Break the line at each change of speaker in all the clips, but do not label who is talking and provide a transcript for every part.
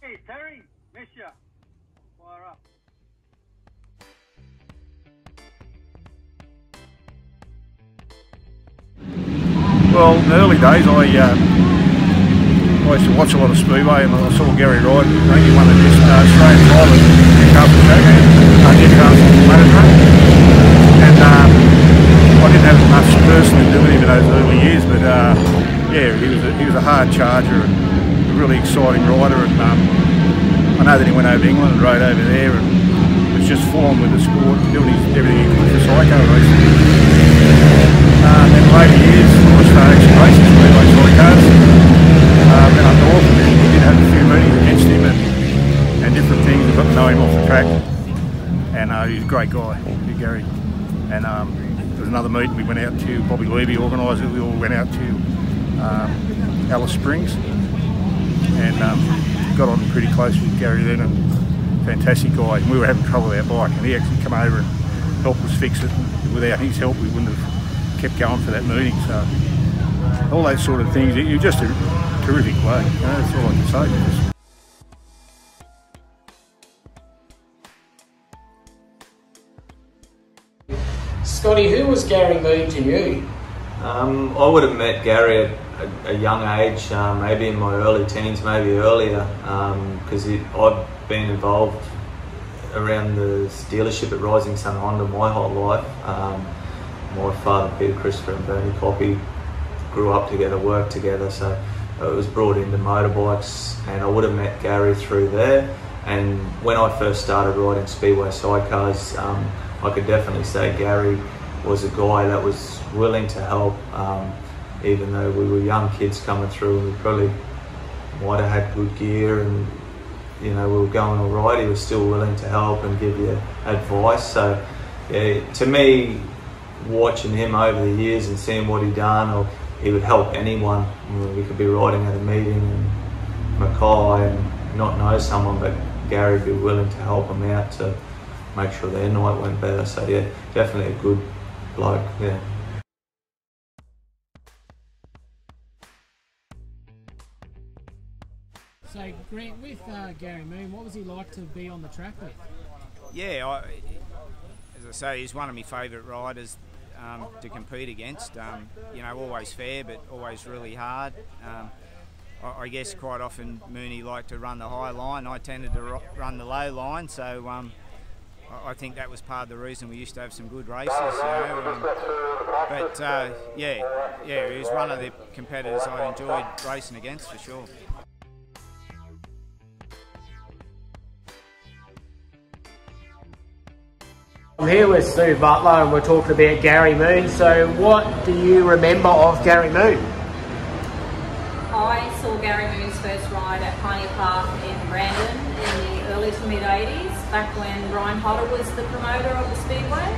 Hey, Terry, miss ya. Fire up.
Well, in the early days, I used to watch a lot of Speedway, and I saw Garry ride. I think he won the Australian title at Newcastle Newcastle Management. And I didn't have much personally to do with him in those early years, but yeah, he was a hard charger and a really exciting rider. And I know that he went over to England and rode over there, and was just full on with the sport, doing everything he could for sidecar racing. And in later years, I started actually racing Speedway sidecars. Went up north, and we did have a few meetings against him and different things. We got to know him off the track, and he's a great guy, Garry. And there was another meeting we went out to. Bobby Levy organised it. We all went out to Alice Springs, and got on pretty close with Garry then. And fantastic guy. And we were having trouble with our bike, and he actually came over and helped us fix it. Without his help, we wouldn't have kept going for that meeting. So all those sort of things. You're just a terrific bloke. You know, that's all I can say.
Scotty, who was Garry Moon to you?
I would have met Garry at a young age, maybe in my early teens, maybe earlier, because I've been involved around the dealership at Rising Sun Honda my whole life. My father, Peter Christopher, and Bernie Poppy grew up together, worked together, so it was brought into motorbikes, and I would have met Garry through there. And when I first started riding Speedway sidecars, I could definitely say Garry was a guy that was willing to help, even though we were young kids coming through, and we probably might have had good gear and we were going all right. He was still willing to help and give you advice. So yeah, to me, watching him over the years and seeing what he done, or he would help anyone. We could be riding at a meeting in Mackay and not know someone, but Garry would be willing to help them out to make sure their night went better. So yeah, definitely a good bloke, yeah.
So Grant, with Garry Moon, what was he like to be on the track with?
Yeah, as I say, he's one of my favourite riders to compete against. Always fair, but always really hard. I guess quite often Mooney liked to run the high line. I tended to run the low line, so I think that was part of the reason we used to have some good races. Yeah, he was one of the competitors I enjoyed racing against for sure.
I'm here with Stu Butler and we're talking about Garry Moon. So what do you remember of Garry Moon?
I saw Garry Moon's first ride at Pioneer Park in Brandon in the early to mid 80s, back when Ryan Hodder was the promoter of the Speedway.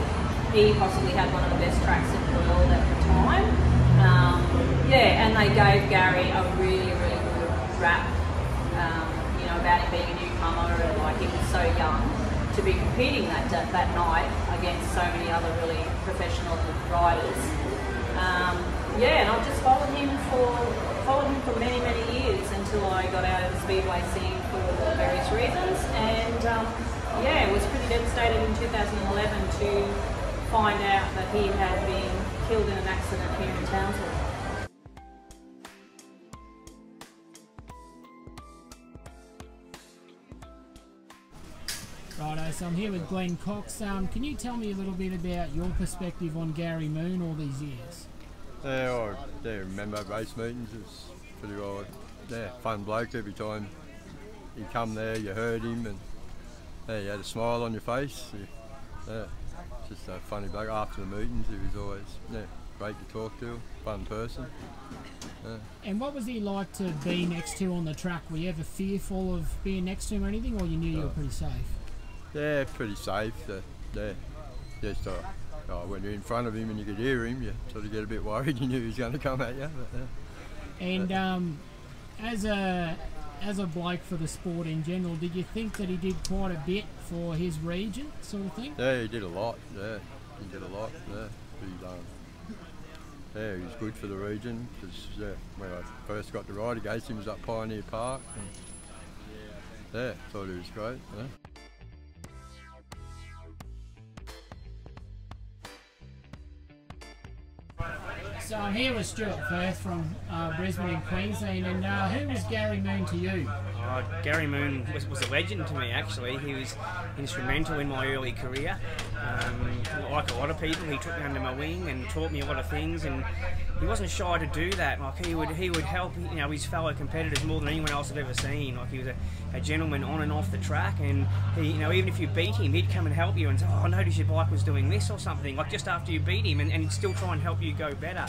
He possibly had one of the best tracks in the world at the time. And they gave Garry a really, really good rap, about him being a newcomer, and like he was so young to be competing that night against so many other really professional riders. And I've just followed him for many, many years until I got out of the Speedway scene for various reasons. And it was pretty devastating in 2011 to find out that he had been killed in an accident here in Townsville.
Righto, so I'm here with Glenn Cox. Can you tell me a little bit about your perspective on Garry Moon all these years?
Yeah, I remember race meetings. It was pretty well, fun bloke every time you come there, you heard him, and you had a smile on your face. Just a funny bloke. After the meetings, he was always great to talk to, fun person.
And what was he like to be next to on the track? Were you ever fearful of being next to him or anything, or you knew you were pretty safe?
Yeah, pretty safe. Just when you're in front of him and you could hear him, you sort of get a bit worried. You knew he was going to come at you.
And as a bloke for the sport in general, did you think that he did quite a bit for his region, sort of thing?
Yeah, he did a lot. Yeah, he did a lot. He was good for the region. Because when I first got to ride against him, was up Pioneer Park. yeah, thought he was great. Yeah.
So I'm here with Stuart Firth from Brisbane in Queensland, and who was Gary Moon to you?
Gary Moon was a legend to me, actually. He was instrumental in my early career. Like a lot of people, he took me under my wing and taught me a lot of things, and he wasn't shy to do that. Like he would help, you know, his fellow competitors more than anyone else I've ever seen. Like he was a gentleman on and off the track, and he, you know, even if you beat him, he'd come and help you and say, "Oh, I noticed your bike was doing this or something," like just after you beat him, and he'd still try and help you go better.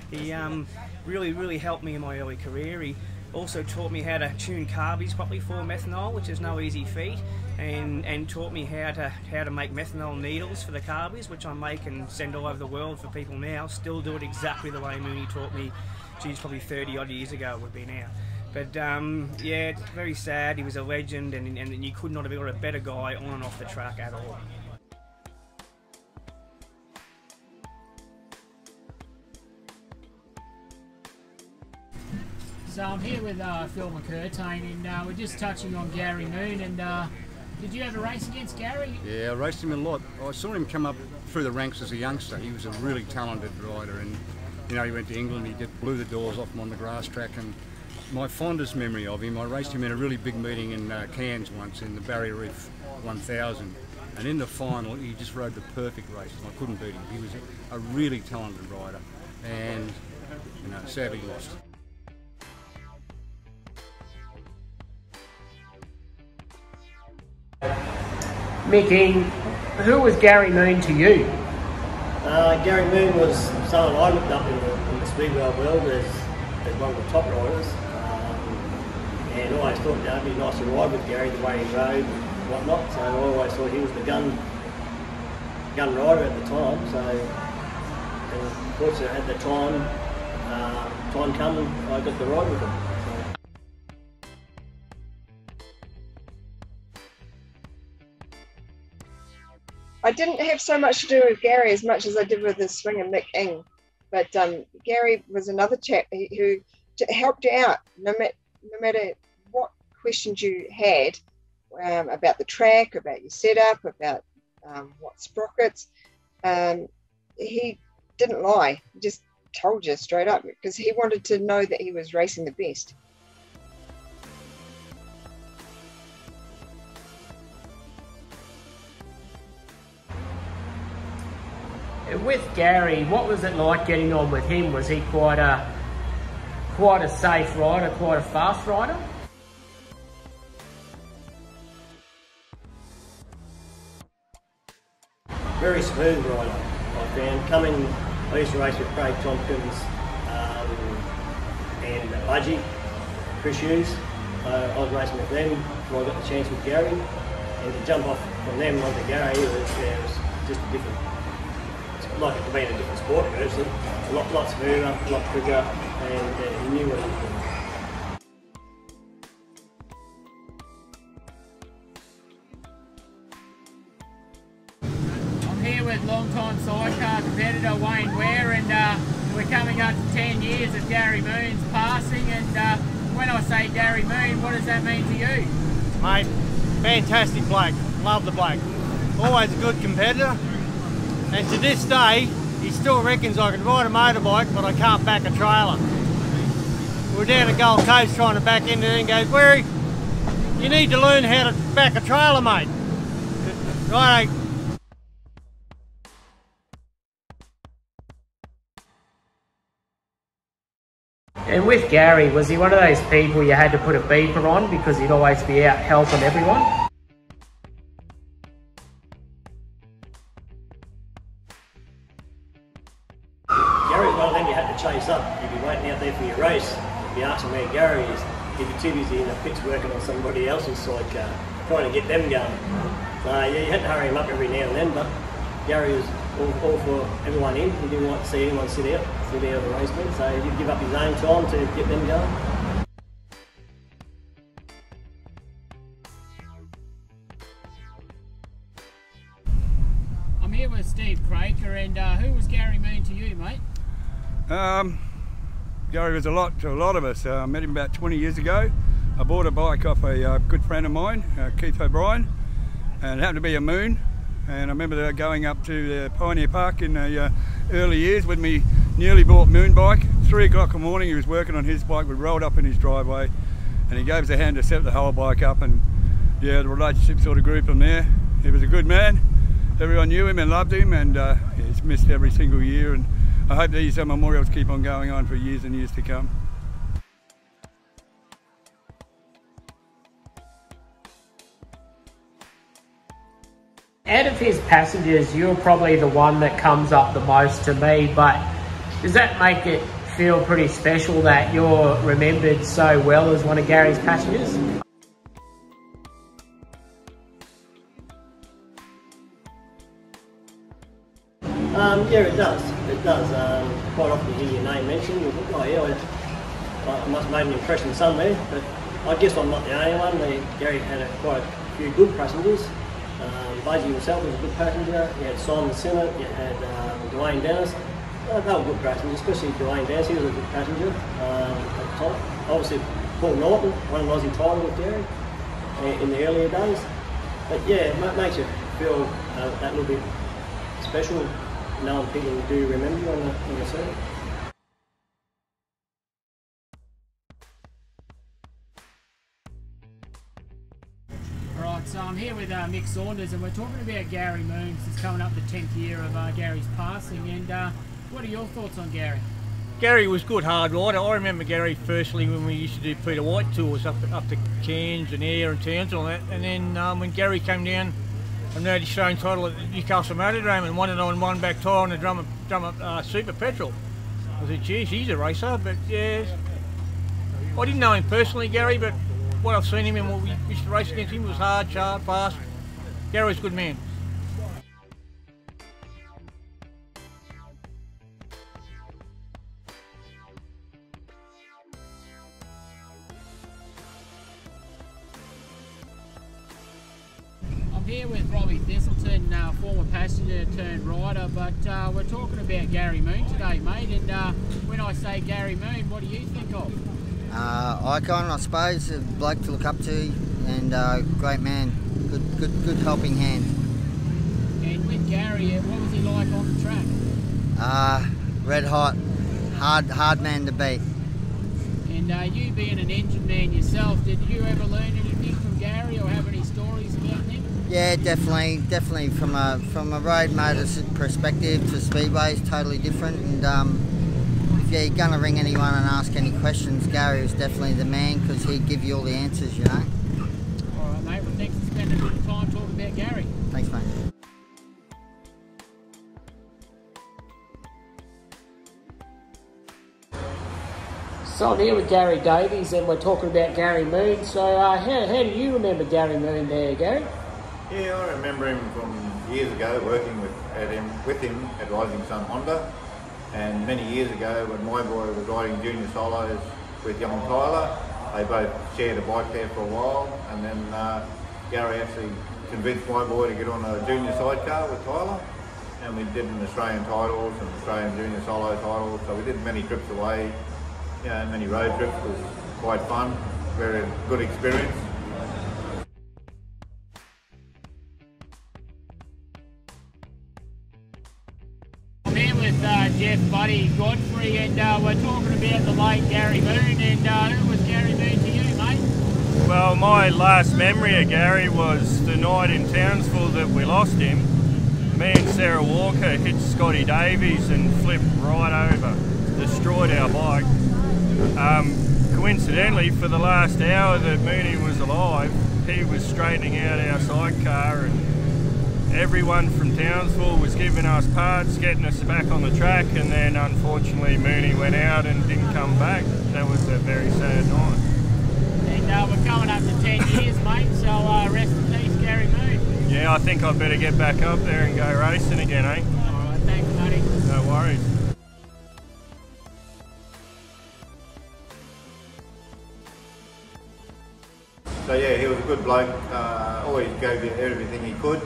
He really helped me in my early career. He also taught me how to tune carbies properly for methanol, which is no easy feat, and taught me how to make methanol needles for the carbies, which I make and send all over the world for people now. Still do it exactly the way Mooney taught me, geez, probably 30 odd years ago it would be now. But yeah, it's very sad. He was a legend, and you could not have got a better guy on and off the track at all.
So I'm here with Phil McCurtain, and we're just touching on Gary Moon. And did you ever race against Gary?
Yeah, I raced him a lot. I saw him come up through the ranks as a youngster. He was a really talented rider, and you know, he went to England. He blew the doors off him on the grass track. And my fondest memory of him, I raced him in a really big meeting in Cairns once in the Barrier Reef 1000. And in the final, he just rode the perfect race. I couldn't beat him. He was a really talented rider, and you know, sadly lost.
Mick, who was Gary Moon to you?
Gary Moon was someone I looked up in the Speedway world as one of the top riders, and I always thought it'd be nice to ride with Gary the way he rode and whatnot. So I always thought he was the gun rider at the time. So, and unfortunately at the time come and I got to ride with him.
I didn't have so much to do with Gary as much as I did with his swinger Mick Ing, but Gary was another chap who helped you out no matter what questions you had about the track, about your setup, about what sprockets. He didn't lie, he just told you straight up because he wanted to know that he was racing the best.
With Gary, what was it like getting on with him? Was he quite a safe rider, quite a fast rider?
Very smooth rider, I found. I used to race with Craig Tompkins and Budgie, Chris Hughes. I was racing with them before I got the chance with Gary, and to jump off from them onto Gary was just a different. Like it to be in a different sport, actually. A lot smoother, a lot quicker, and he knew what he was doing.
I'm here with long-time sidecar competitor Wayne Ware, and we're coming up to 10 years of Gary Moon's passing. And when I say Gary Moon, what does that mean to you?
Mate, fantastic bloke. Love the bloke. Always a good competitor. And to this day, he still reckons I can ride a motorbike, but I can't back a trailer. We're down at Gold Coast trying to back into it and goes, "Warey, you need to learn how to back a trailer, mate." Right.
And with Gary, was he one of those people you had to put a beeper on because he'd always be out helping everyone?
Chase up, you'd be waiting out there for your race, you'd be asking where Gary is, he'd be too busy in the pits working on somebody else's sidecar, trying to get them going. So yeah, you had to hurry him up every now and then, but Gary was all for everyone in. He didn't want to see anyone sit out of the race meet, so he'd give up his own time to get them going.
I'm here with Steve CRAKER, and who was Gary Moon to you, mate?
Gary was a lot to a lot of us. I met him about 20 years ago.
I bought a bike off a good friend of mine, Keith O'Brien, and it happened to be a Moon. And I remember going up to Pioneer Park in the early years with me newly bought Moon bike. 3 o'clock in the morning, he was working on his bike. We rolled up in his driveway, and he gave us a hand to set the whole bike up. And yeah, the relationship sort of grew from there. He was a good man. Everyone knew him and loved him, and he's missed every single year. And I hope these memorials keep on going on for years and years to come.
Out of his passengers, you're probably the one that comes up the most to me, but does that make it feel pretty special that you're remembered so well as one of Garry's passengers?
Yeah, it does. It does. Quite often you hear your name mentioned. You think, oh yeah, I must have made an impression somewhere. But I guess I'm not the only one. Garry had quite a few good passengers. Buzzy himself was a good passenger. You had Simon Sinnott. You had Dwayne Dennis. They were good passengers, especially Dwayne Dennis. He was a good passenger at the top. Obviously, Paul Norton won an Aussie title with Garry in the earlier days. But yeah, it makes you feel that little bit special, knowing people do remember you on the circuit.
Alright, so I'm here with Mick Saunders, and we're talking about Garry Moon. It's coming up the 10th year of Garry's passing, and what are your thoughts on Garry?
Garry was good hard rider. I remember Garry firstly when we used to do Peter White tours up to Cairns and Ayr and Townsville and that, and then when Garry came down and rode his showing title at the Newcastle Motordrome and won it on one back tyre on the drum up Super Petrol. I said, geez, he's a racer, but yeah. I didn't know him personally, Garry, but what I've seen him and what we used to race against him was hard, sharp, fast. Garry was a good man.
I'm here with Robbie THISTLETON, former passenger turned rider, but we're talking about Garry Moon today, mate, and when I say Garry Moon, what do you think of?
Icon, I suppose, a bloke to look up to, and great man, good helping hand.
And with Garry, what was he like on the track?
Red hot, hard man to beat.
And you being an engine man yourself, did you ever learn anything from Garry or have any stories about him?
Yeah, definitely. From a road motor's perspective to Speedway is totally different, and if you're going to ring anyone and ask any questions, Garry was definitely the man because he'd give you all the answers, you know.
All right, mate. Well, thanks for spending a bit of time talking about Garry.
Thanks, mate.
So I'm here with Garry Davies, and we're talking about Garry Moon. So how do you remember Garry Moon there, Garry?
Yeah, I remember him from years ago working with him at Rising Sun Honda. And many years ago, when my boy was riding junior solos with young Tyler, they both shared a bike there for a while, and then Garry actually convinced my boy to get on a junior sidecar with Tyler, and we did an Australian titles and Australian junior solo titles, so we did many trips away, you know, many road trips. It was quite fun, very good experience.
Jeff Buddy Godfrey, and we're talking about the late Garry Moon, and who was Garry Moon to you, mate?
Well, my last memory of Garry was the night in Townsville that we lost him. Me and Sarah Walker hit Scotty Davies and flipped right over, destroyed our bike. Coincidentally, for the last hour that Mooney was alive, he was straightening out our sidecar, and everyone from Townsville was giving us parts, getting us back on the track, and then unfortunately Mooney went out and didn't come back. That was a very sad night.
And we're coming up to 10 years, mate, so rest in peace, Garry Moon.
Yeah, I think I better get back up there and go racing again, eh?
Alright, thanks, buddy.
No worries.
So yeah, he was a good bloke, always gave you everything he could,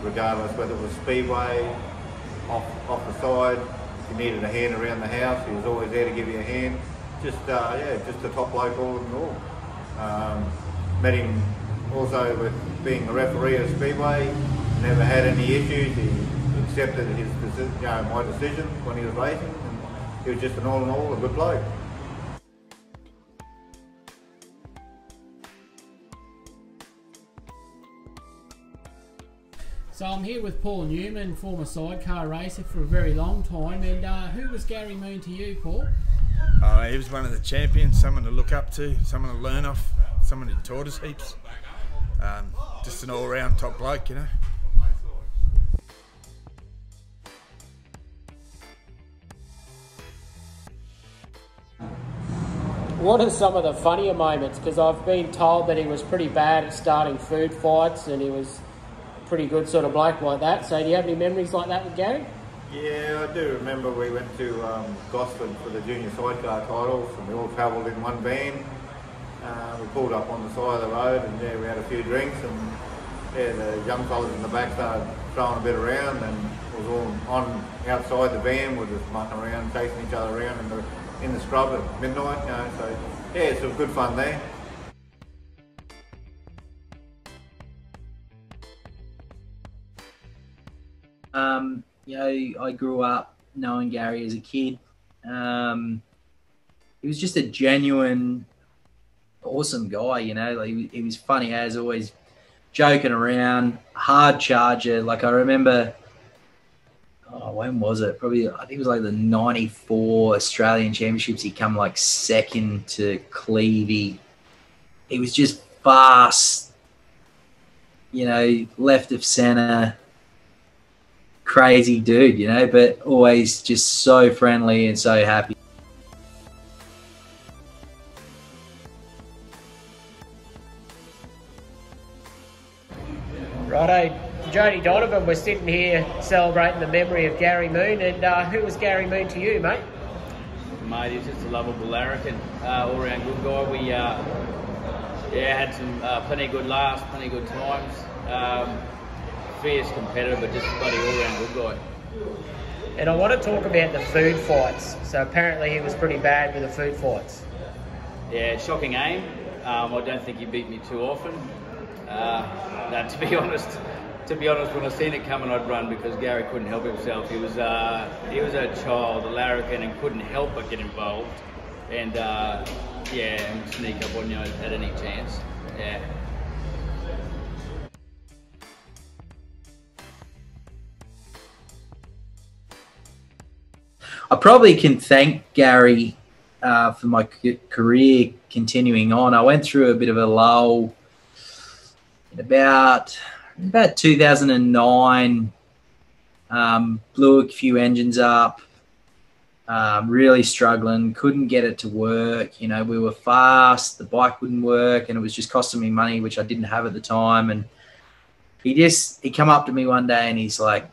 regardless whether it was Speedway, off the side. If you needed a hand around the house, he was always there to give you a hand. Just yeah, just a top bloke all in all. Met him also with being a referee at Speedway. Never had any issues. He accepted his decision, my decision when he was racing. And he was just an all in all a good bloke.
So I'm here with Paul Newman, former sidecar racer for a very long time. And who was Gary Moon to you, Paul?
He was one of the champions, someone to look up to, someone to learn off, someone who taught us heaps. Just an all-round top bloke, you know.
What are some of the funnier moments? Because I've been told that he was pretty bad at starting food fights and he was a pretty good sort of bloke like that. So do you have any memories like that with Gary?
Yeah, I do remember we went to Gosford for the junior sidecar titles and we all travelled in one van. We pulled up on the side of the road and we had a few drinks and the young fellas in the back started throwing a bit around and it was all on outside the van. We were just mucking around, chasing each other around in the scrub at midnight, you know, so yeah, it's some good fun there.
You know, I grew up knowing Gary as a kid. He was just a genuine, awesome guy, you know. Like, he was funny as always, joking around, hard charger. Like I remember, when was it? Probably, I think it was like the '94 Australian Championships. He come like second to Clevey. He was just fast, you know, left of centre. Crazy dude, you know, but always just so friendly and so happy.
Righto, Jodie Donovan was sitting here celebrating the memory of Gary Moon. And who was Gary Moon to you, mate?
Mate, he's just a lovable larrikin, all-round good guy. We had some plenty of good laughs, plenty of good times. Fierce competitor, but just a bloody all-round good guy.
And I want to talk about the food fights. So apparently he was pretty bad with the food fights.
Yeah, shocking aim. I don't think he beat me too often. No, to be honest, when I seen it coming, I'd run because Gary couldn't help himself. He was a child, a larrikin, and couldn't help but get involved. And and sneak up on you at any chance. Yeah.
I probably can thank Gary for my career continuing on. I went through a bit of a lull in about 2009. Blew a few engines up. Really struggling. Couldn't get it to work. You know, we were fast. The bike wouldn't work, and it was just costing me money, which I didn't have at the time. And he come up to me one day and he's like,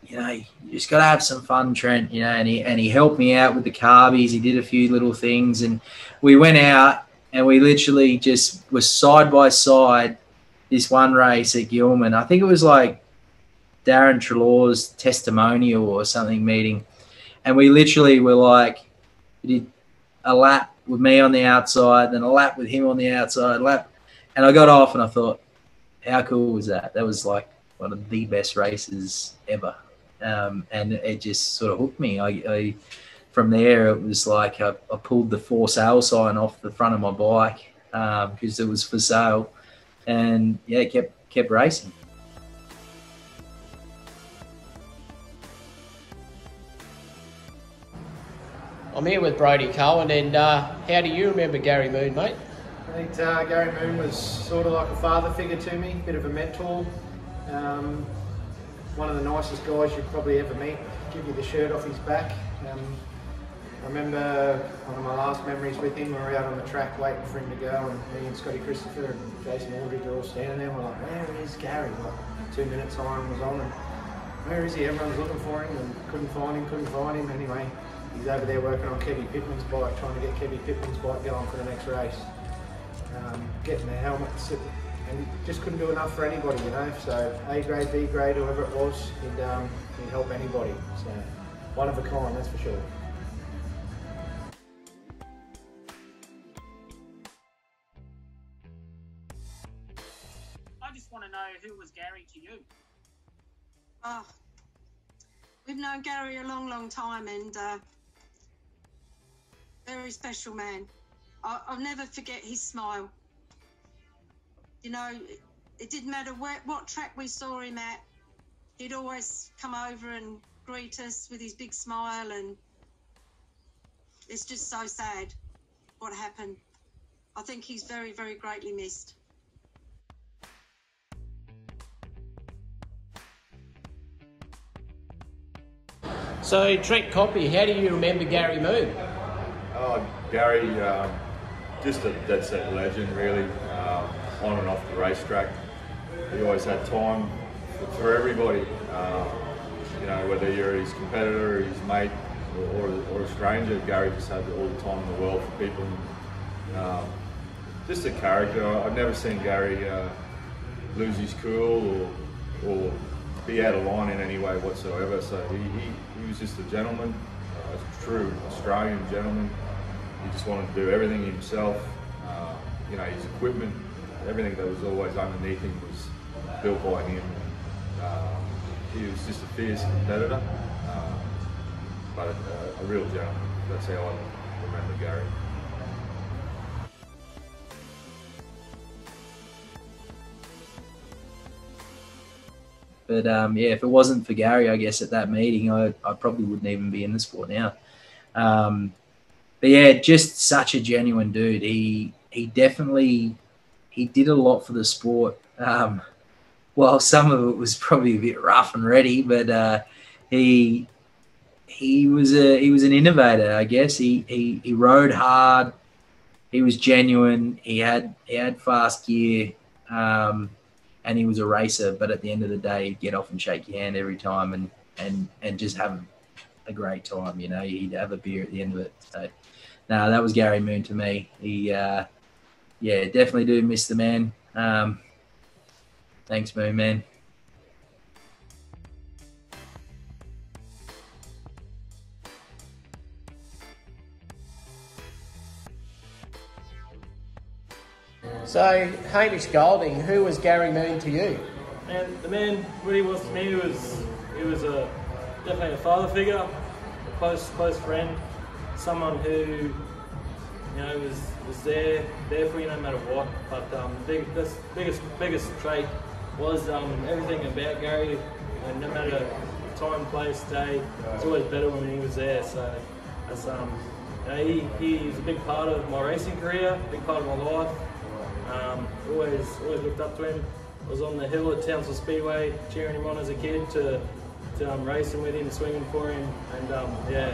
you know, you just got to have some fun, Trent, you know, and he helped me out with the carbies. He did a few little things and we went out and we literally just were side by side this one race at Gilman. I think it was like Darren Trelaw's testimonial or something meeting. And we literally were like, we did a lap with me on the outside, then a lap with him on the outside, and I got off and I thought, how cool was that? That was like one of the best races ever. And it just sort of hooked me. I from there, it was like I pulled the for sale sign off the front of my bike because it was for sale, and yeah, kept racing.
I'm here with Brodie Cohen, and how do you remember Gary Moon, mate?
I think Gary Moon was sort of like a father figure to me, a bit of a mentor. One of the nicest guys you'd probably ever meet, give you the shirt off his back. I remember one of my last memories with him, we were out on the track waiting for him to go, and me and Scotty Christopher and Jason Aldridge were all standing there, and we're like, where is Gary? Like 2 minutes siren was on, and where is he? Everyone's looking for him and couldn't find him. Anyway, he's over there working on Kevy Pittman's bike, trying to get Kevy Pittman's bike going for the next race. Getting the helmet, and just couldn't do enough for anybody, you know. So A grade, B grade, whoever it was, he'd help anybody. So one of a kind, that's for sure.
to know, who was Garry to you?
Oh, we've known Garry a long, long time, and very special man. I'll never forget his smile. You know, it didn't matter what track we saw him at, he'd always come over and greet us with his big smile, and it's just so sad what happened. I think he's very, very greatly missed.
So, Trent Coppy, how do you remember Garry Moon?
Oh, Garry, just a dead set legend, really, on and off the racetrack. He always had time for everybody, you know, whether you're his competitor, his mate, or a stranger. Garry just had all the time in the world for people. Just a character. I've never seen Garry lose his cool or be out of line in any way whatsoever. So he was just a gentleman, a true Australian gentleman. He just wanted to do everything himself. You know, his equipment, everything that was always underneath him was built by him. He was just a fierce competitor, but a real gentleman. That's how I remember Garry.
But yeah, if it wasn't for Garry, I guess at that meeting, I probably wouldn't even be in the sport now. But yeah, just such a genuine dude. He definitely did a lot for the sport. Well, some of it was probably a bit rough and ready, but he was an innovator, I guess. He rode hard. He was genuine. He had fast gear. And he was a racer, but at the end of the day, he'd get off and shake your hand every time and just have a great time, you know. He'd have a beer at the end of it. So, no, that was Garry Moon to me. He, yeah, definitely do miss the man. Thanks, Moon, man.
So, Hamish Golding, who was Garry Moon to you?
And the man really was to me was definitely a father figure, a close friend, someone who, you know, was there for you no matter what. But the biggest trait was everything about Garry. And no matter time, place, day, it's always better when he was there. So that's you know, he was a big part of my racing career, a big part of my life. Always looked up to him. I was on the hill at Townsville Speedway cheering him on as a kid to racing with him, swinging for him, and yeah.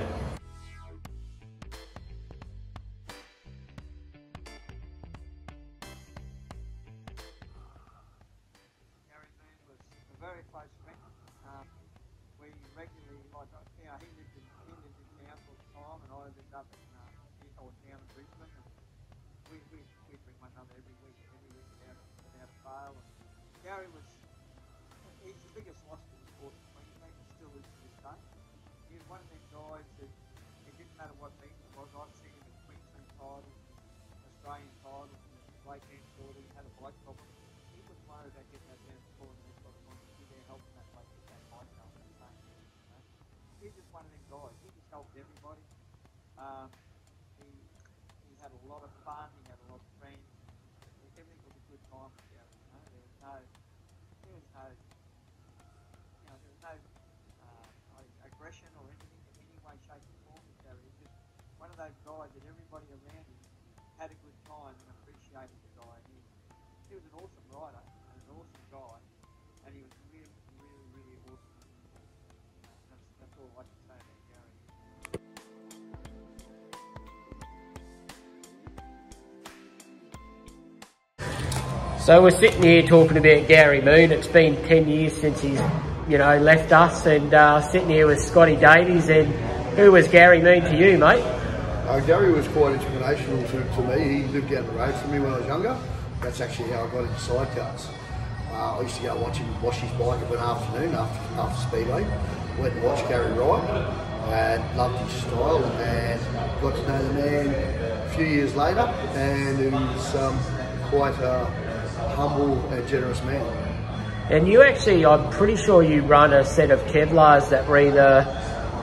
Garry Moon was a very close friend. We regularly, like, you know, he lived in Townsville at the time, and I lived up in down in Brisbane. And we'd bring one another every week without fail. And Garry he's the biggest loss to the sport in Queensland, and still is to this day. He was one of them guys that it didn't matter what meeting it was. I've seen him in Queensland titles, Australian titles, and late hand shorty, had a bike problem. He wouldn't worry about getting that down the floor and he's got to be there helping that bloke get that bike going at the same time. You know? He's just one of them guys. He just helped everybody. He had a lot of fun, he had a lot of friends. Everything was a good time with Garry, you know. There was no aggression or anything in any way, shape or form with Garry. He was just one of those guys that everybody around him had a good time and appreciated the guy. And he was an awesome rider and an awesome guy, and he was really, really, really awesome. That's all I can say about Garry.
So we're sitting here talking about Garry Moon. It's been 10 years since he's, you know, left us, and sitting here with Scotty Davies. And who was Garry Moon to you, mate?
Garry was quite inspirational to me. He lived down the road from me when I was younger. That's actually how I got into sidecars. I used to go watch him wash his bike of an afternoon after Speedway. Went and watched Garry ride and loved his style, and got to know the man a few years later, and he was quite a humble and generous man.
And you actually, I'm pretty sure you run a set of Kevlars that were either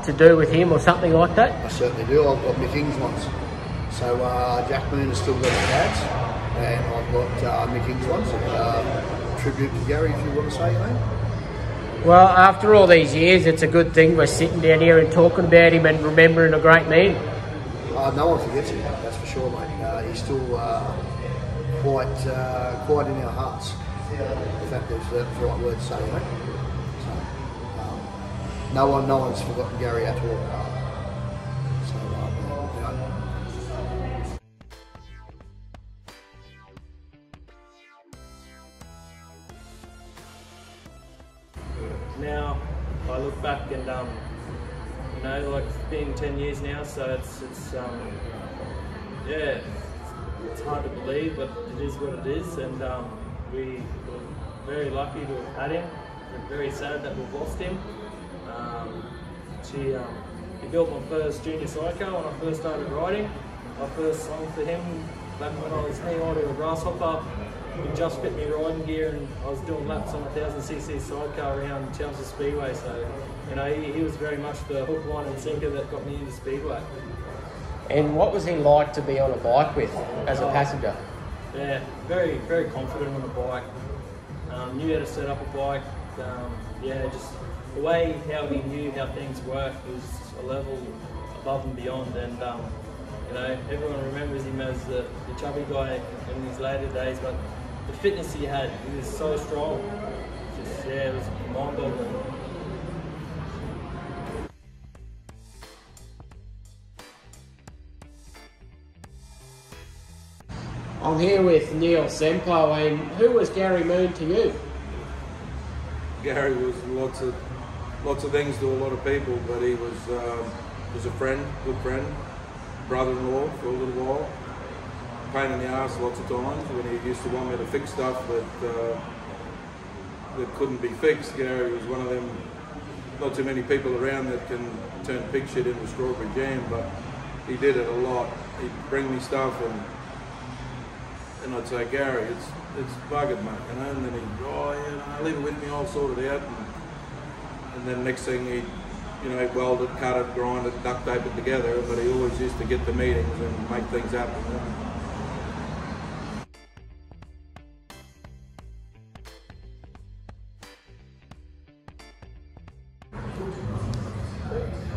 to do with him or something like that?
I certainly do. I've got Mick Ing's ones. So Jack Moon has still got his pads, and I've got Mick Ing's ones. Tribute to Gary, if you want to say, mate.
Well, after all these years, it's a good thing we're sitting down here and talking about him and remembering a great man.
No one forgets him, that's for sure, mate. He's still quite in our hearts. In fact, that's the right word to say, mate. So, no one's forgotten Gary at all. So,
Now I look back and you know, like it's been 10 years now, so it's yeah, it's hard to believe, but it is what it is, and we were very lucky to have had him. We're very sad that we've lost him. He built my first junior sidecar when I first started riding. My first song for him back when I was knee-high to a grasshopper. He just fit me riding gear, and I was doing laps on a 1000cc sidecar around Townsville Speedway. So, you know, he was very much the hook, line, and sinker that got me into Speedway.
And what was he like to be on a bike with as a passenger?
Yeah, very, very confident on the bike. Knew how to set up a bike. Yeah, just the way how he knew how things work was a level above and beyond. And you know, everyone remembers him as the chubby guy in his later days, but the fitness he had, he was so strong. Just, yeah, it was mind-boggling.
I'm here with Neil SEMPO, and who was Gary Moon to you?
Gary was lots of things to a lot of people, but he was a friend, good friend, brother-in-law for a little while. Pain in the ass lots of times when he used to want me to fix stuff that couldn't be fixed. Gary was one of them, not too many people around that can turn pig shit into strawberry jam, but he did it a lot. He'd bring me stuff and I'd say, Gary, it's buggered, mate, you know, and then he'd, oh, yeah, no, leave it with me, I'll sort it out. And then next thing he'd, you know, weld it, cut it, grind it, duct tape it together, but he always used to get the meetings and make things happen. You know?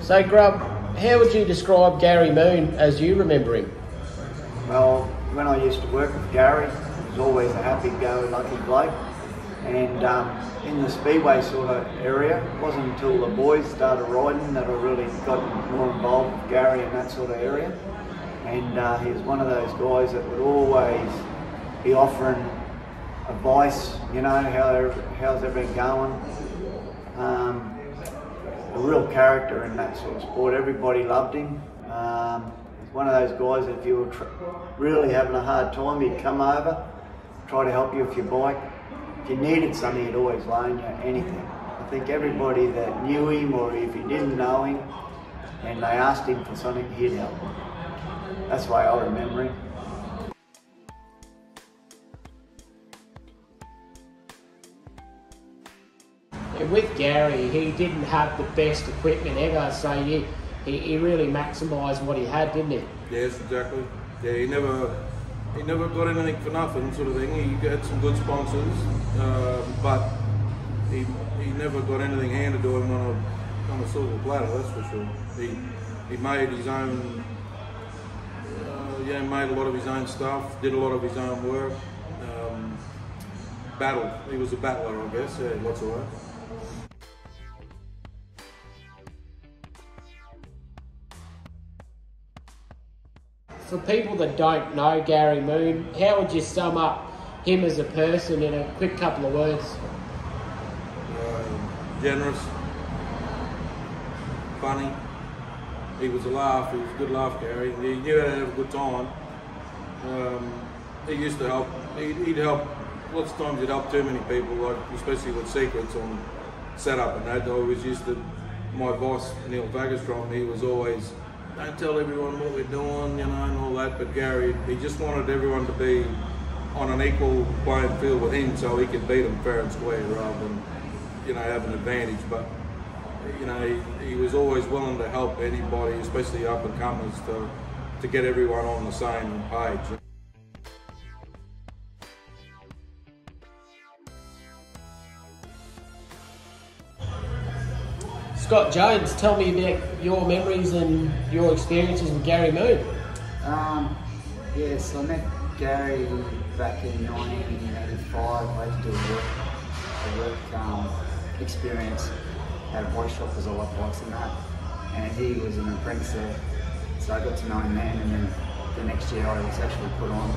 So, Grub, how would you describe Gary Moon as you remember him?
Well, when I used to work with Gary, he was always a happy-go-lucky bloke. And in the Speedway sort of area, it wasn't until the boys started riding that I really got more involved with Gary in that sort of area. And he was one of those guys that would always be offering advice, you know, how's everything going. A real character in that sort of sport. Everybody loved him. He's one of those guys that if you were really having a hard time, he'd come over, try to help you with your bike. If you needed something, he'd always loan you anything. I think everybody that knew him, or if you didn't know him, and they asked him for something, he'd help them. That's the way I remember him.
And with Gary, he didn't have the best equipment ever, so he really maximised what he had, didn't he?
Yes, exactly. Yeah, he never got anything for nothing, sort of thing. He had some good sponsors, but he never got anything handed to him on a silver platter. That's for sure. He made his own. Made a lot of his own stuff. Did a lot of his own work. Battled. He was a battler, I guess. Yeah, lots of work.
For people that don't know Gary Moon, how would you sum up him as a person in a quick couple of words?
Generous, funny. He was a laugh. He was a good laugh, Gary. He knew how to have a good time. He used to help. He'd help. Lots of times he'd help too many people, like especially with secrets on setup and that. I always used to. My boss, Neil Vagastrom, he was always, don't tell everyone what we're doing, you know, and all that. But Gary, he just wanted everyone to be on an equal playing field with him, so he could beat him fair and square rather than, you know, have an advantage. But you know, he was always willing to help anybody, especially up and comers, to get everyone on the same page.
Scott Jones, tell me about your memories and your experiences with Gary Moon.
Yes, I met Gary back in 1985. I had to do a work experience at a bike shop because I like bikes and that. And he was an apprentice there, so I got to know him then. And then the next year I was actually put on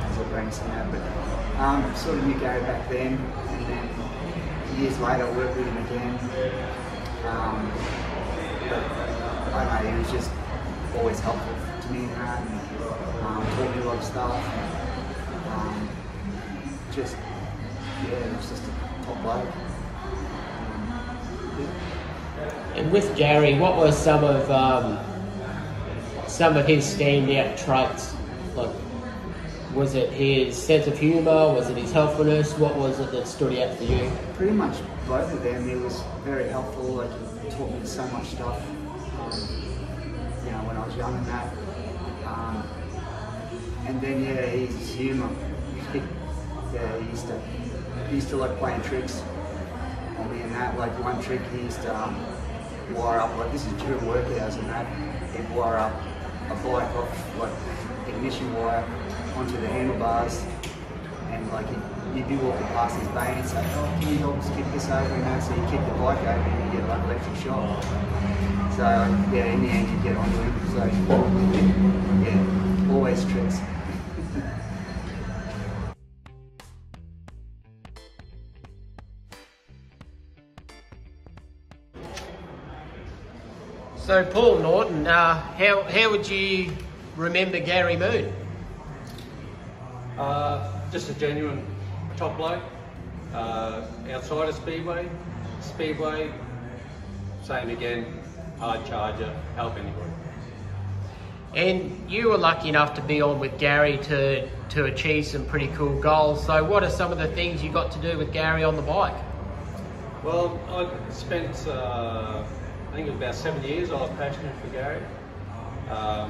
as an apprentice and that. But sort of knew Gary back then, and then years later I worked with him again. But I don't know, he was just always helpful to me in that, and taught me a lot of stuff. And, just, yeah, he was just a top bloke.
And with Gary, what were some of his standout traits? Like, was it his sense of humour? Was it his helpfulness? What was it that stood out for you?
Pretty much both of them. He was very helpful. Like, he taught me so much stuff. You know, when I was young and that. And then yeah, his humour. Yeah, he used to like playing tricks on me and that. Like one trick, he used to wire up, like this is during work hours and that. He'd wire up a bike off like ignition wire onto the handlebars, and like you'd be walking past his bay and say, "Oh, can you help us kick this over?" and that. So you kick the bike over and you get like electric shock. So yeah, in the end you get onto him. So yeah, always tricks.
So Paul Norton, how would you remember Gary Moon?
Just a genuine top bloke. Outside of Speedway, same again, hard charger, help anybody.
And you were lucky enough to be on with Gary to achieve some pretty cool goals. So what are some of the things you got to do with Gary on the bike?
Well, I spent, I think it was about 7 years I was passionate for Gary. I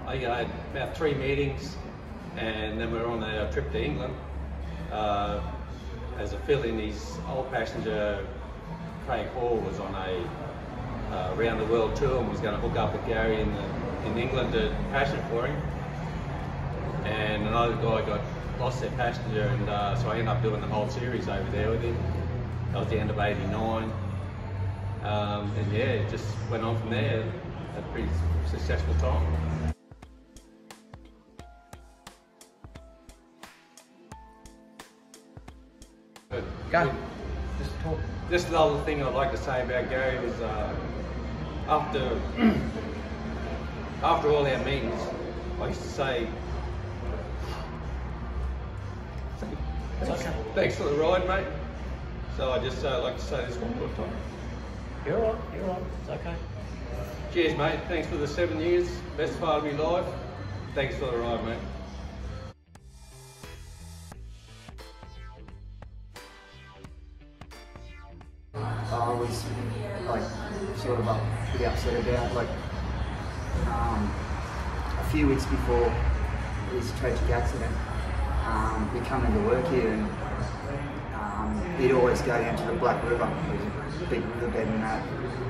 had about 3 meetings, and then we were on a trip to England. As a fill-in, his old passenger, CRAKER, was on a round the world tour and was going to hook up with Gary in England to passion for him. And another guy lost their passenger, and so I ended up doing the whole series over there with him. That was the end of '89. And yeah, it just went on from there. A pretty successful time.
Go.
Just another thing I'd like to say about Gary was after all our meetings, I used to say, thanks for the ride, mate. So I just like to say this one more time.
You're on, it's okay.
Cheers, mate. Thanks for the 7 years. Best part of your life. Thanks for the ride, mate.
I was like sort of pretty upset about like a few weeks before his tragic accident. We come into work here, and he'd always go down to the Black River. There's a big riverbed and that.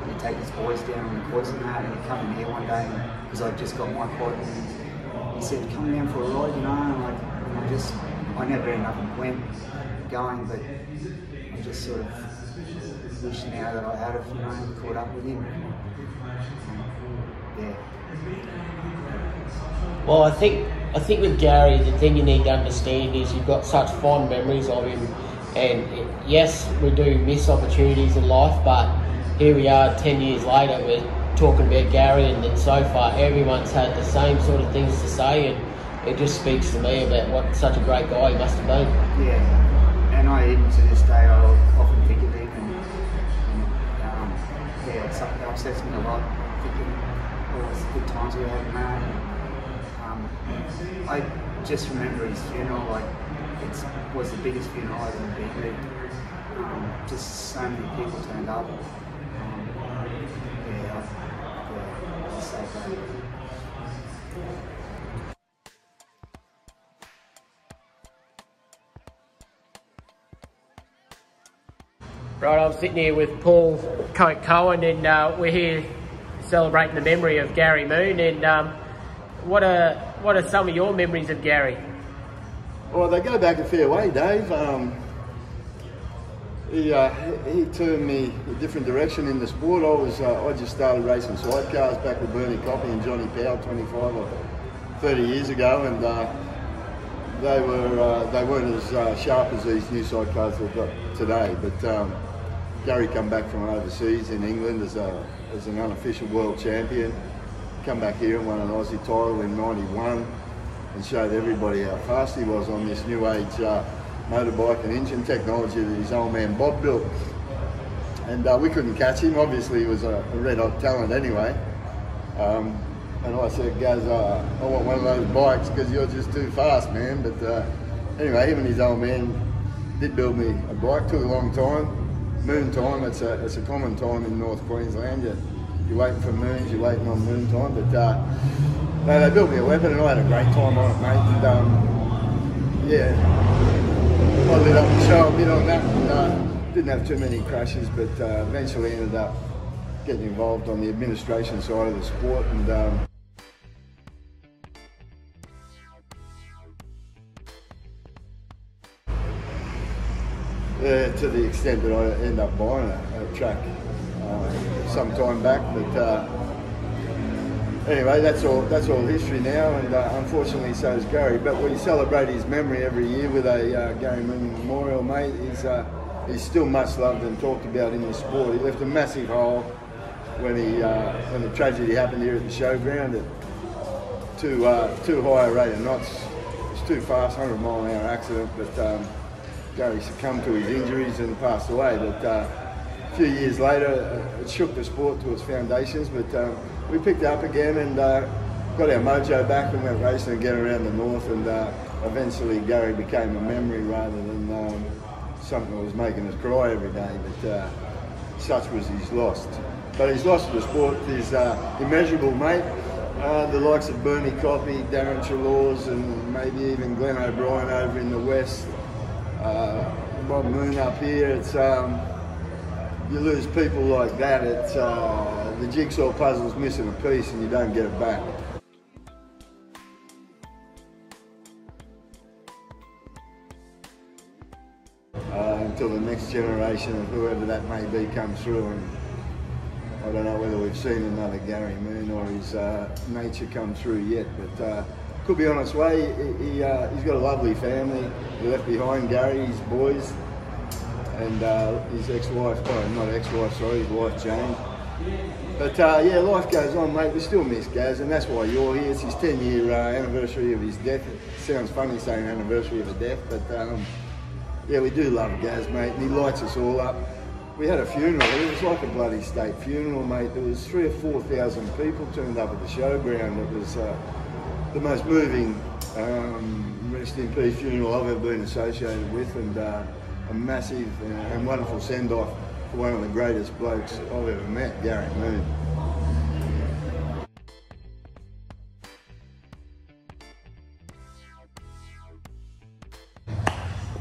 He'd take his boys down on the quads and that, and he'd come in here one day because I'd just got my quad, and he said, "Come down for a ride, you know." And I never ended up going, but I just sort of wish now that I had, caught up with him. Yeah.
Well, I think with Gary, the thing you need to understand is you've got such fond memories of him, and yes, we do miss opportunities in life, but here we are 10 years later, we're talking about Gary, and so far everyone's had the same sort of things to say, and it just speaks to me about what such a great guy he must have been.
Yeah, and I even to this day, I'll often think of him, and yeah, it's something that upsets me a lot, thinking all those good times we had in that. I just remember his funeral, like it was the biggest funeral I've ever been to. Just so many people turned up. I'll say that.
Right, I'm sitting here with Paul Cohen, and we're here celebrating the memory of Gary Moon. And what are some of your memories of Gary?
Well, they go back a fair way, Dave. He turned me a different direction in the sport. I just started racing sidecars back with Bernie Coppy and Johnny Powell 25 or 30 years ago, and they weren't as sharp as these new sidecars they've got today. But Gary come back from overseas in England as an unofficial world champion. Come back here and won an Aussie title in '91 and showed everybody how fast he was on this new age motorbike and engine technology that his old man Bob built. And we couldn't catch him. Obviously he was a red hot talent anyway. And I said, Gaz, I want one of those bikes because you're just too fast, man. But anyway, him and his old man did build me a bike. Took a long time. Moon time, it's a common time in North Queensland. You're waiting for moons, you're waiting on moon time. But they built me a weapon and I had a great time on it, mate. And yeah, I lit up the show a bit on that and didn't have too many crashes, but eventually ended up getting involved on the administration side of the sport. And to the extent that I end up buying a track some time back, but anyway, that's all history now, and unfortunately so is Gary. But we celebrate his memory every year with a Gary Moon memorial, mate. He's still much loved and talked about in the sport. He left a massive hole when the tragedy happened here at the showground at too high a rate of knots. It was too fast, 100-mile-an-hour accident, but Gary succumbed to his injuries and passed away. But a few years later, it shook the sport to its foundations. But we picked it up again and got our mojo back and went racing again around the north. And eventually, Gary became a memory rather than something that was making us cry every day. But such was his loss. But his loss to the sport is immeasurable, mate. The likes of Bernie Coppy, Darren Trelaws, and maybe even Glenn O'Brien over in the west. Bob Moon up here, it's you lose people like that, it's the jigsaw puzzle's missing a piece and you don't get it back. Until the next generation of whoever that may be comes through, and I don't know whether we've seen another Gary Moon or his nature come through yet, but could be on its way. He's got a lovely family. He left behind Gary, his boys, and his ex-wife, not ex-wife, sorry, his wife Jane. But yeah, life goes on, mate. We still miss Gaz, and that's why you're here. It's his 10-year anniversary of his death. It sounds funny saying anniversary of a death, but yeah, we do love Gaz, mate, and he lights us all up. We had a funeral. It was like a bloody state funeral, mate. There was 3,000 or 4,000 people turned up at the showground. It was the most moving rest in peace funeral I've ever been associated with, and a massive and wonderful send-off for one of the greatest blokes I've ever met, Gary Moon.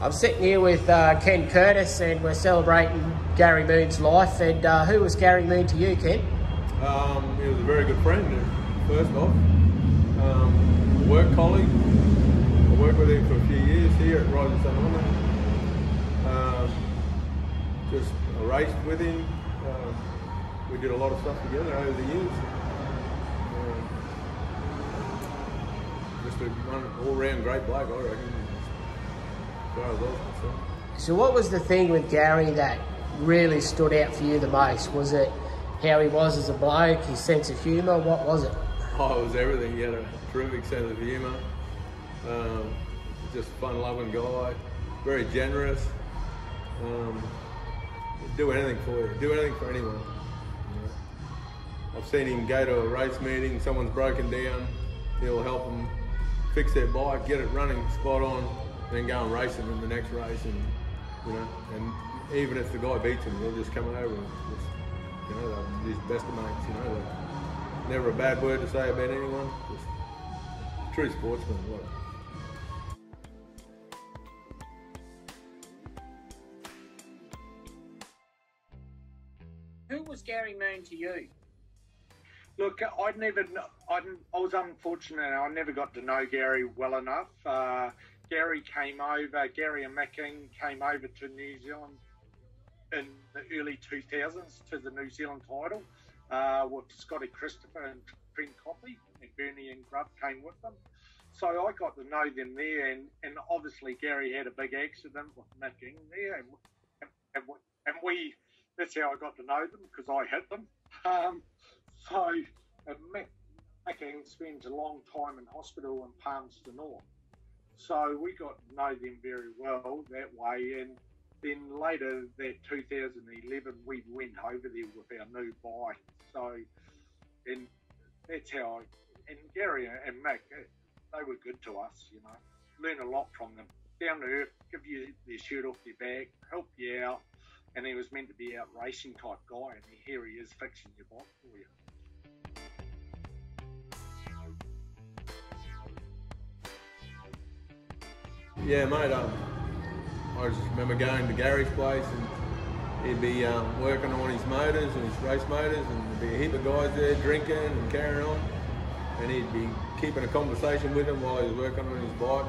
I'm sitting here with Ken Curtis, and we're celebrating Gary Moon's life. And who was Gary Moon to you, Ken?
He was a very good friend, first off. A work colleague. I worked with him for a few years here at Rise and Honor. Just raced with him. We did a lot of stuff together over the years. Just an all-round great bloke, I reckon.
So what was the thing with Gary that really stood out for you the most? Was it how he was as a bloke, his sense of humour? What was it?
Oh, it was everything. He had a terrific sense of humour. Just a fun-loving guy. Very generous. Do anything for you. Do anything for anyone. I've seen him go to a race meeting, someone's broken down, he'll help them fix their bike, get it running spot on. then go and race him in the next race, and you know, and even if the guy beats him, he'll just come over and just, you know, they're his best of mates. You know, like, never a bad word to say about anyone. Just true sportsman. Like.
Who was Gary Moon to you?
Look, I was unfortunate. I never got to know Gary well enough. Gary and MICK came over to New Zealand in the early 2000s to the New Zealand title with Scotty Christopher and Trent Coffey, and Bernie and Grubb came with them. So I got to know them there, and obviously Gary had a big accident with MICK there, and we, that's how I got to know them, because I hit them. Mick spends a long time in hospital in Palmerston North. So we got to know them very well that way, and then later that 2011 we went over there with our new bike. So, and that's how and Gary and Mick, they were good to us, you know. Learn a lot from them. Down to earth, give you their shirt off their back, help you out, and he was meant to be out racing type guy, and here he is fixing your bike for you.
Yeah, mate, I just remember going to Gary's place, and he'd be working on his motors and his race motors, and there'd be a heap of guys there drinking and carrying on, and he'd be keeping a conversation with them while he was working on his bike,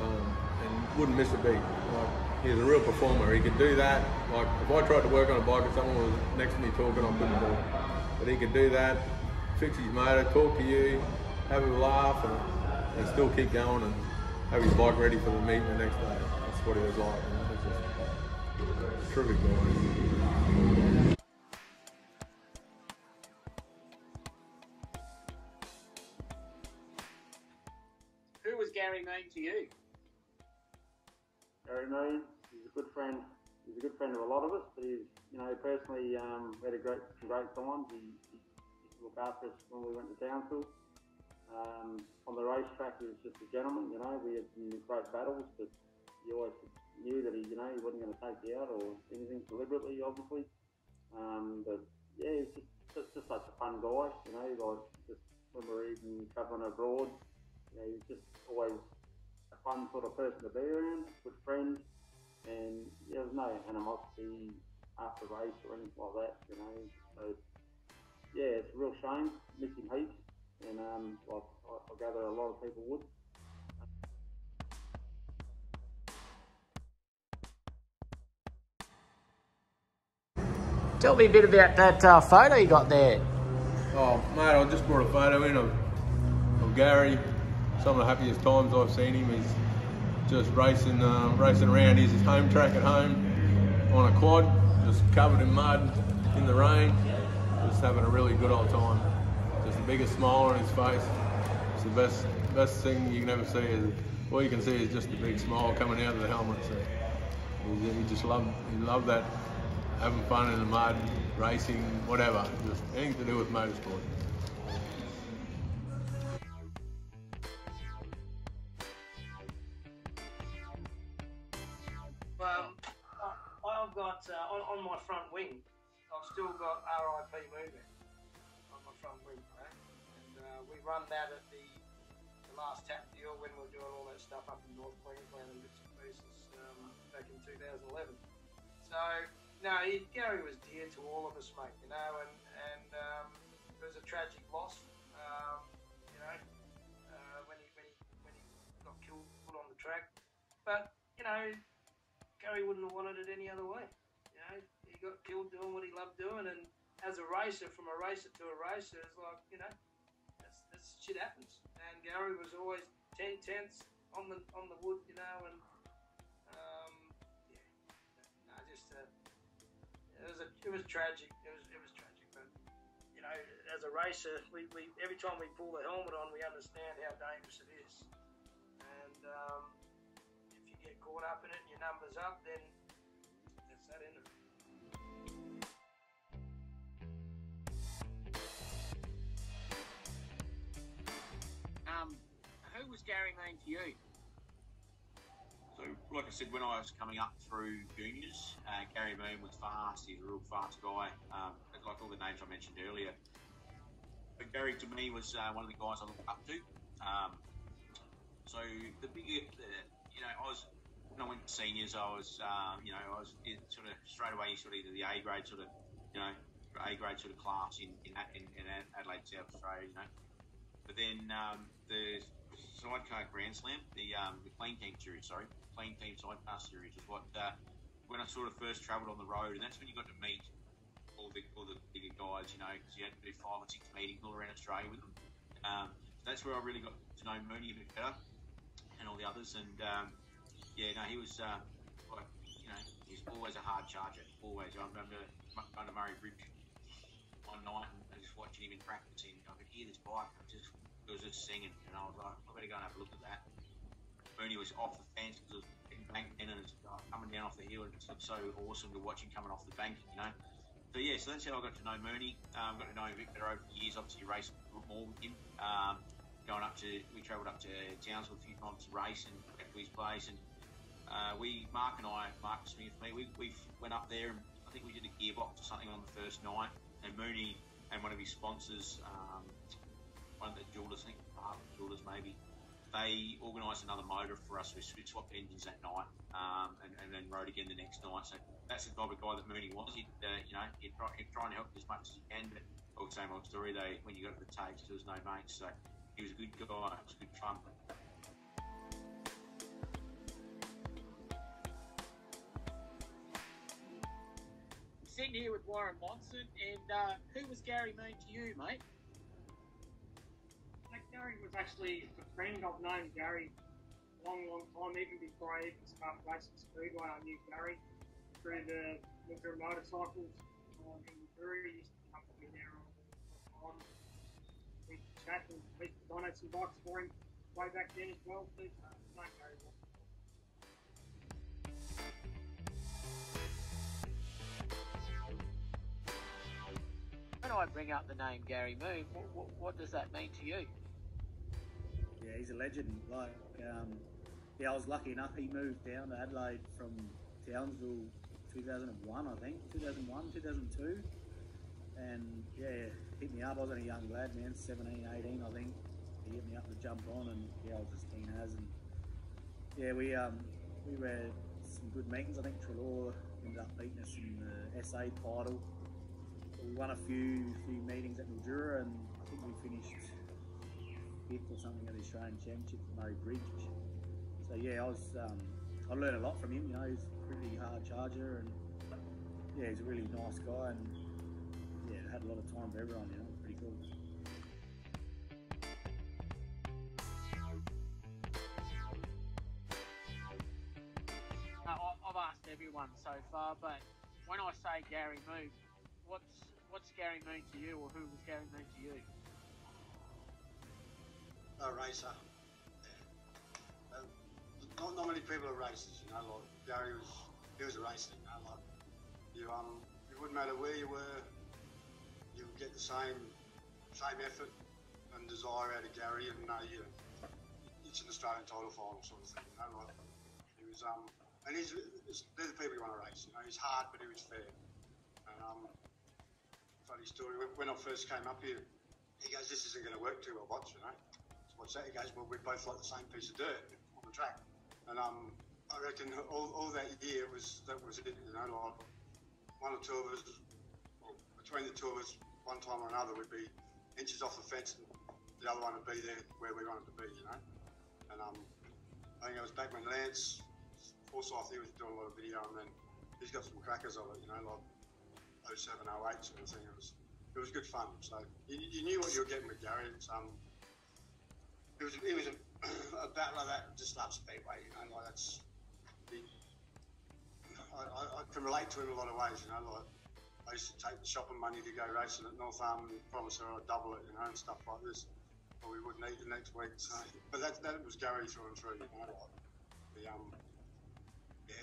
and wouldn't miss a beat. Like, he was a real performer. He could do that. Like, if I tried to work on a bike and someone was next to me talking, I couldn't do it. But he could do that, fix his motor, talk to you, have a laugh, and still keep going and have his bike ready for the meet the next day. That's what he was like. You know? It's just terrific guy.
Who was Gary Moon to you?
Gary Moon, he's a good friend. He's a good friend of a lot of us, but he's, you know, personally, we had some great times. He used to look after us when we went to Townsville. On the racetrack, he was just a gentleman, you know. We had some great battles, but he always knew that he wasn't going to take you out or anything deliberately, obviously. But yeah, he's just such a fun guy, you know. Like, just when we're even travelling abroad, you know, he's just always a fun sort of person to be around, good friend, and there was no animosity after race or anything like that, you know. So yeah, it's a real shame, miss him heaps. And like I gather a lot of people would.
Tell me a bit about that photo you got there.
Oh, mate, I just brought a photo in of Gary. Some of the happiest times I've seen him. He's just racing around his home track at home on a quad, just covered in mud, in the rain, just having a really good old time. Just the biggest smile on his face. It's the best thing you can ever see. All you can see is just a big smile coming out of the helmet. So he loved that, having fun in the mud, racing, whatever, just anything to do with motorsport.
I've got on my front wing, I've still got RIP movement on my front wing, right? And we run that at the last tap deal when we were doing all that stuff up in North Queensland and bits and pieces back in 2011. So no, Gary was dear to all of us, mate. You know, and it was a tragic loss. You know, when he got killed on the track, but you know, Gary wouldn't have wanted it any other way. You know, he got killed doing what he loved doing, and as a racer, from a racer to a racer, it's like, you know, that's shit happens. And Gary was always 10 tenths on the wood, you know, and it was tragic. It was tragic, but you know, as a racer, we every time we pull the helmet on, we understand how dangerous it is, and if you get caught up in it and your number's up, then that's that end of it. Who was Gary Moon to you?
So, like I said, when I was coming up through juniors, Gary Moon was fast. He's a real fast guy, like all the names I mentioned earlier. But Gary, to me, was one of the guys I looked up to. So the bigger, I was, when I went to seniors, I was, I was in sort of straight away sort of either the A grade sort of, A grade sort of class in Adelaide, South Australia, But then the sidecar Grand Slam, the Clean Team Series, Clean Team Sidecar Series is what when I sort of first travelled on the road, and that's when you got to meet all the bigger guys, because you had to do 5 or 6 meetings all around Australia with them. So that's where I really got to know Mooney a bit better, and all the others. And he was he's always a hard charger. Always. I remember going to Murray Bridge one night and just watching him in practice, and I could hear this bike. It was just singing, and I was like, I better go and have a look at that. Mooney was off the fence because it was getting banked in, and it's coming down off the hill, and it looked so awesome to watch him coming off the bank, So that's how I got to know Mooney. Got to know Victor over the years. Obviously, raced more with him. We travelled up to Townsville a few times to race and back to his place, and Mark Smith, we went up there, and I think we did a gearbox or something on the first night, and Mooney and one of his sponsors, one of the jewellers, I think jewellers maybe, they organised another motor for us. We swapped engines that night, and then rode again the next night. So that's the type of guy that Mooney was. He'd try and help as much as he can, but old same old story. When you got to the taste, there was no mates. So he was a good guy. It was good fun.
Sitting here with Warren Monson, and who was Gary Moon to you, mate?
Gary was actually a friend. I've known Gary a long time, even before I even started racing Speedway. I knew Gary through the winter motorcycles in Missouri. He used to come to me there all the time. We'd chat, and I had some bikes for him way back then as well. So I've known Gary well.
When I bring up the name Gary Moon, what does that mean to you?
Yeah, he's a legend. I was lucky enough. He moved down to Adelaide from Townsville 2001, I think, 2001, 2002. And hit me up. I was only a young lad, man, 17, 18, I think. He hit me up to jump on, and I was just keen as. And we ran some good meetings. I think Trelaw ended up beating us in the SA title. We won a few meetings at Mildura, and I think we finished 5th or something at the Australian Championship at Murray Bridge. So I learned a lot from him. He's a pretty hard charger, and he's a really nice guy, and had a lot of time for everyone. Pretty cool.
I've asked everyone so far, but when I say Gary Moon, what's Gary Moon to you, or who was Gary Moon to you?
A racer. Not many people are racers, Gary was a racer, you wouldn't matter where you were, you would get the same effort and desire out of Gary, and it's an Australian title final sort of thing, he was and they're the people you want to race, he's hard but he was fair. And funny story, when I first came up here, he goes, "This isn't going to work too well, Bots, So what's that? He goes, "Well, we both like the same piece of dirt on the track." And I reckon all that year that was it, one or two of us, between the two of us, one time or another, would be inches off the fence, and the other one would be there where we wanted to be, And I think it was back when Lance Forsyth, he was doing a lot of video, and then he's got some crackers of it, like 07, 08 sort of thing. It was good fun. So you knew what you were getting with Gary. It was a battler that just loves Speedway. I can relate to him in a lot of ways. I used to take the shopping money to go racing at North Arm and promise her I'd double it, and stuff like this, or we wouldn't eat the next week. So, but that was Gary through and through. It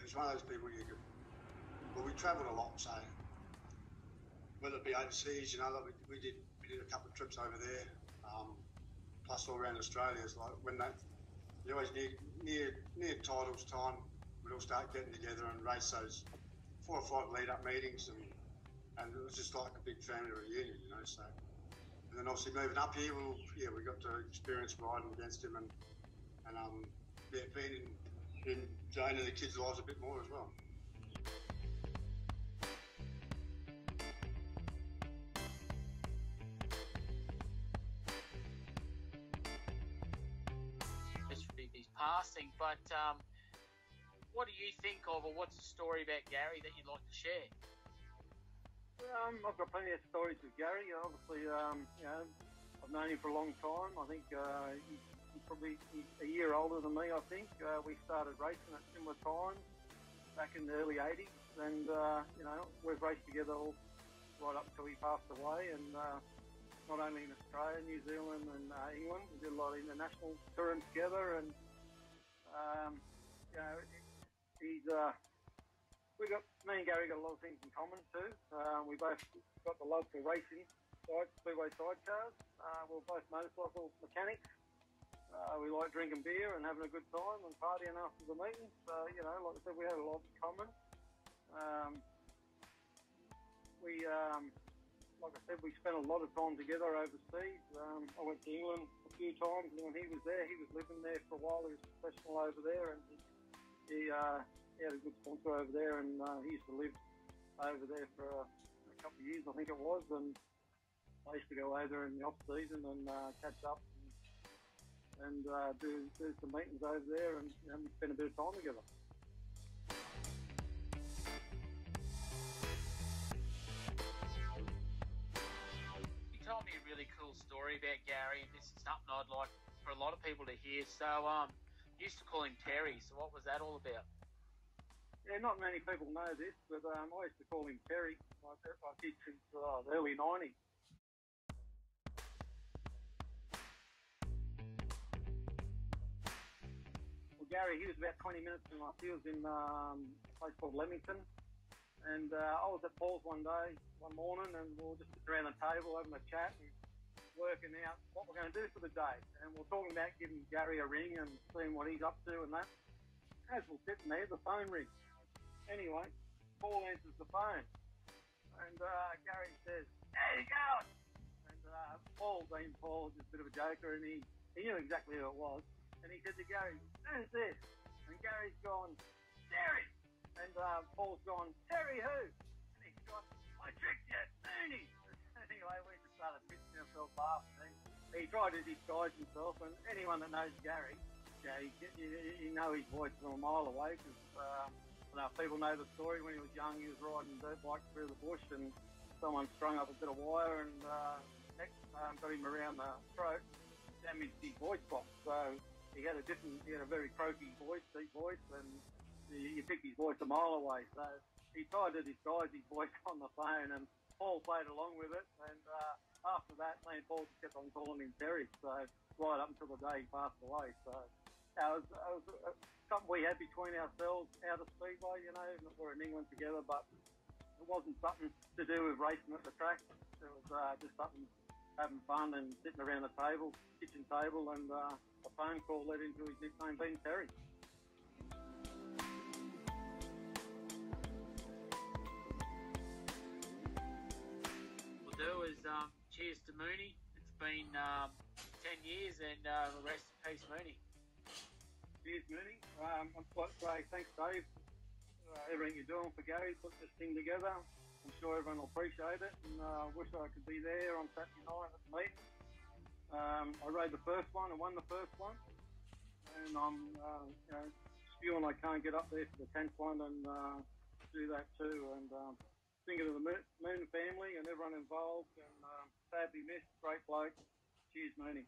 was one of those people you could. Well, we travelled a lot, so whether it be overseas, we did a couple of trips over there, plus all around Australia. It's like when you always near titles time, we'd all start getting together and race those 4 or 5 lead-up meetings, and it was just like a big family reunion, you know. So, and then obviously moving up here, we got to experience riding against him and being in Jane and the kids' lives a bit more as well.
He's passing, but what do you think of, or what's the story about Gary that you'd like to share?
I've got plenty of stories with Gary. Obviously, you know, I've known him for a long time. I think he's a year older than me, I think. We started racing at similar times back in the early 80s, and you know, we've raced together all right up until he passed away, and not only in Australia, New Zealand and England. We did a lot of international touring together, and you know, me and Gary got a lot of things in common too. We both got the love for racing, Speedway sidecars. We're both motorcycle mechanics. We like drinking beer and having a good time and partying after the meetings. You know, like I said, we had a lot in common. Like I said, we spent a lot of time together overseas. I went to England a few times, and when he was there, he was living there for a while. He was professional over there, and he had a good sponsor over there, and he used to live over there for a couple of years, I think it was, and I used to go over there in the off season and catch up and do some meetings over there, and you know, we spent a bit of time together.
You told me a really cool story about Gary, and this is something I'd like for a lot of people to hear. So, you used to call him Terry, so what was that all about?
Yeah, not many people know this, but I used to call him Terry. I did since the early 90s. Well, Gary, he was about 20 minutes from us. He was in a place called Leamington. And I was at Paul's one morning, and we were just sitting around the table having a chat and working out what we're going to do for the day. And we're talking about giving Gary a ring and seeing what he's up to and that. As we're sitting there, the phone rings. Anyway, Paul answers the phone, and Gary says, "How you going?" And Paul, being Paul, just a bit of a joker, and he knew exactly who it was. And he said to Gary, "Who's this?" And Gary's gone, "Terry." And Paul's gone, "Terry who?" And he's gone, "I tricked you, Mooney." Anyway, we just started pissing ourselves laughing. He tried to disguise himself, and anyone that knows Gary, yeah, you know his voice from a mile away, because people know the story. When he was young, he was riding dirt bikes through the bush, and someone strung up a bit of wire and got him around the throat, damaged his voice box. So he had a very croaky voice, deep voice, and you picked his voice a mile away. So he tried to disguise his voice on the phone, and Paul played along with it. And after that, me and Paul just kept on calling him Terry. So right up until the day he passed away. So it was something we had between ourselves out of Speedway, you know. We're in England together, but it wasn't something to do with racing at the track. It was just something having fun and sitting around the table, kitchen table, and a phone call led into his nickname being Terry.
We'll do is cheers to Mooney. It's been 10 years, and rest in peace, Mooney.
Cheers, Mooney. I'm quite say thanks, Dave. Everything you're doing for Gary, put this thing together. I'm sure everyone will appreciate it, and I wish I could be there on Saturday night at the meeting. I rode the first one and won the first one, and I'm spewing I can't get up there for the 10th one and do that too. And thinking of the Moon family and everyone involved, and sadly missed. Great bloke. Cheers, Mooney.